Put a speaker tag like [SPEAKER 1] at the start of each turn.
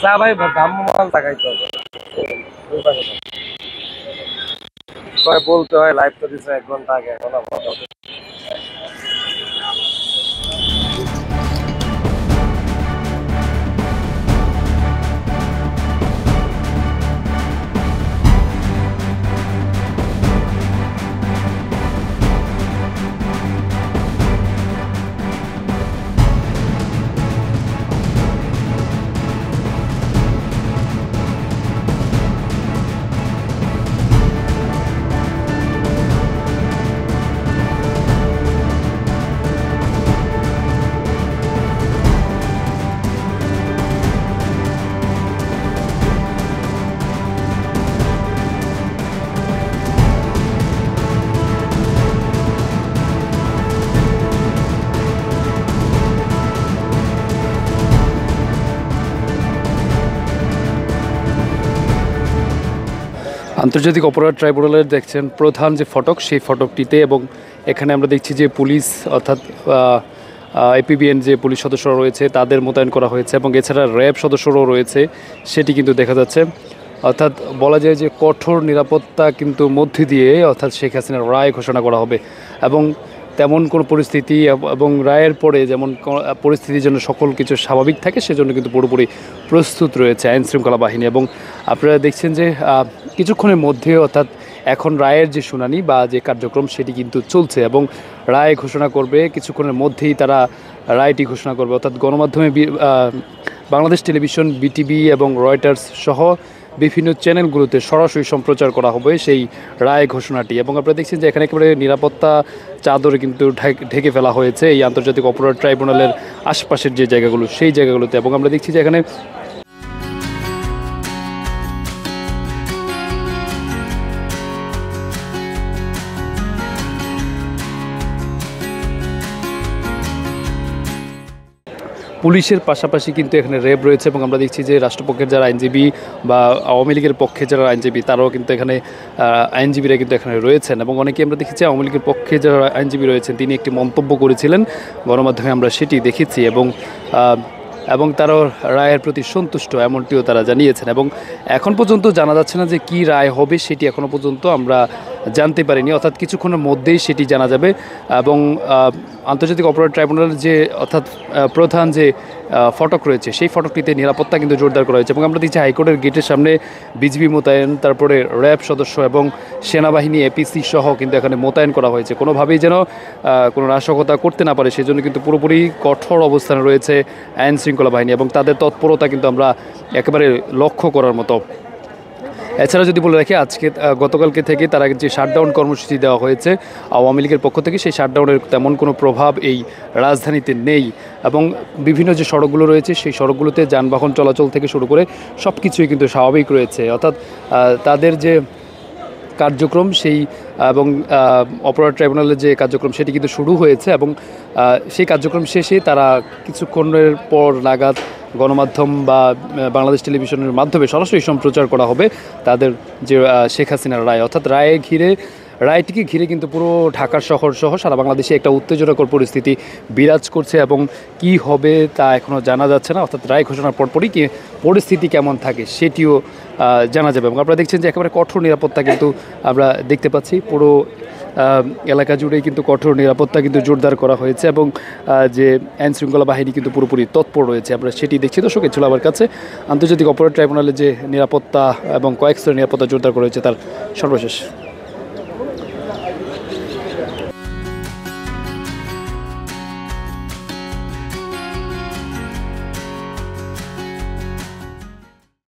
[SPEAKER 1] চা ভাই ভ্রাম্যমাণ তাকাইতে হবে, বলতে হয় লাইভ তো দিচ্ছে 1 ঘন্টা আগে, এখন আন্তর্জাতিক অপরাধ ট্রাইব্যুনালের দেখছেন প্রধান যে ফটক, সেই ফটকটিতে, এবং এখানে আমরা দেখছি যে পুলিশ অর্থাৎ এপিবিএন যে পুলিশ সদস্যরা রয়েছে তাদের মোতায়েন করা হয়েছে, এবং এছাড়া র্যাব সদস্যরাও রয়েছে, সেটি কিন্তু দেখা যাচ্ছে। অর্থাৎ বলা যায় যে কঠোর নিরাপত্তা কিন্তু মধ্যে দিয়ে অর্থাৎ শেখ হাসিনার রায় ঘোষণা করা হবে, এবং তেমন কোনো পরিস্থিতি এবং রায়ের পরে যেমন পরিস্থিতির জন্য সকল কিছু স্বাভাবিক থাকে সেজন্য কিন্তু পুরোপুরি প্রস্তুত রয়েছে আইনশৃঙ্খলা বাহিনী। এবং আপনারা দেখছেন যে কিছুক্ষণের মধ্যে অর্থাৎ এখন রায়ের যে শুনানি বা যে কার্যক্রম সেটি কিন্তু চলছে, এবং রায় ঘোষণা করবে কিছুক্ষণের মধ্যেই, তারা রায়টি ঘোষণা করবে। অর্থাৎ গণমাধ্যমে বাংলাদেশ টেলিভিশন, বিটিভি এবং রয়টার্স সহ বিভিন্ন চ্যানেলগুলোতে সরাসরি সম্প্রচার করা হবে সেই রায় ঘোষণাটি। এবং আপনারা দেখছেন যে এখানে একেবারে নিরাপত্তা চাদরে কিন্তু ঢেকে ফেলা হয়েছে এই আন্তর্জাতিক অপরাধ ট্রাইব্যুনালের আশপাশের যে জায়গাগুলো, সেই জায়গাগুলোতে। এবং আমরা দেখছি যে এখানে পুলিশের পাশাপাশি কিন্তু এখানে র্যাব রয়েছে, এবং আমরা দেখছি যে রাষ্ট্রপক্ষের যারা আইনজীবী বা আওয়ামী লীগের পক্ষে যারা আইনজীবী তারাও কিন্তু এখানে আইনজীবীরা কিন্তু এখানে রয়েছেন। এবং অনেকে আমরা দেখেছি আওয়ামী লীগের পক্ষে যারা আইনজীবী রয়েছেন তিনি একটি মন্তব্য করেছিলেন গণমাধ্যমে, আমরা সেটি দেখেছি, এবং তারাও রায়ের প্রতি সন্তুষ্ট এমনটিও তারা জানিয়েছেন। এবং এখন পর্যন্ত জানা যাচ্ছে না যে কী রায় হবে, সেটি এখনও পর্যন্ত আমরা জানতে পারিনি, অর্থাৎ কিছুক্ষণের মধ্যেই সেটি জানা যাবে। এবং আন্তর্জাতিক অপরাধ ট্রাইব্যুনালের যে অর্থাৎ প্রধান যে ফটক রয়েছে সেই ফটকটিতে নিরাপত্তা কিন্তু জোরদার করা হয়েছে, এবং আমরা দেখছি হাইকোর্টের গেটের সামনে বিজিবি মোতায়েন, তারপরে র্যাব সদস্য এবং সেনাবাহিনী এপিসি সহ কিন্তু এখানে মোতায়েন করা হয়েছে, কোনোভাবেই যেন কোনো নাশকতা করতে না পারে সেজন্য কিন্তু পুরোপুরি কঠোর অবস্থানে রয়েছে আইন শৃঙ্খলা বাহিনী, এবং তাদের তৎপরতা কিন্তু আমরা একেবারে লক্ষ্য করার মতো। এছাড়া যদি বলে রাখি, গতকালকে থেকে তারা যে শাটডাউন কর্মসূচি দেওয়া হয়েছে আওয়ামী লীগের পক্ষ থেকে, সেই শাটডাউনের তেমন কোনো প্রভাব এই রাজধানীতে নেই, এবং বিভিন্ন যে সড়কগুলো রয়েছে সেই সড়কগুলোতে যানবাহন চলাচল থেকে শুরু করে সব কিছুই কিন্তু স্বাভাবিক রয়েছে। অর্থাৎ তাদের যে কার্যক্রম সেই এবং অপরাধ ট্রাইব্যুনালের যে কার্যক্রম সেটি কিন্তু শুরু হয়েছে, এবং সেই কার্যক্রম শেষে তারা কিছুক্ষণের পর নাগাদ গণমাধ্যম বা বাংলাদেশ টেলিভিশনের মাধ্যমে সরাসরি সম্প্রচার করা হবে তাদের যে শেখ হাসিনার রায়। অর্থাৎ রায়টিকে ঘিরে কিন্তু পুরো ঢাকা শহর সহ সারা বাংলাদেশে একটা উত্তেজনাকর পরিস্থিতি বিরাজ করছে, এবং কি হবে তা এখনও জানা যাচ্ছে না। অর্থাৎ রায় ঘোষণার পরপরই কি পরিস্থিতি কেমন থাকে সেটিও জানা যাবে। এবং আপনারা দেখছেন যে একেবারে কঠোর নিরাপত্তা কিন্তু আমরা দেখতে পাচ্ছি, পুরো এলাকা জুড়েই কিন্তু কঠোর নিরাপত্তা কিন্তু জোরদার করা হয়েছে, এবং যে আইনশৃঙ্খলা বাহিনী কিন্তু পুরোপুরি তৎপর রয়েছে, আমরা সেটি দেখছি। দর্শক, এ ছিল আমার কাছে আন্তর্জাতিক অপরাধ ট্রাইব্যুনালের যে নিরাপত্তা এবং কয়েক স্তরের নিরাপত্তা জোরদার করা হয়েছে তার সর্বশেষ।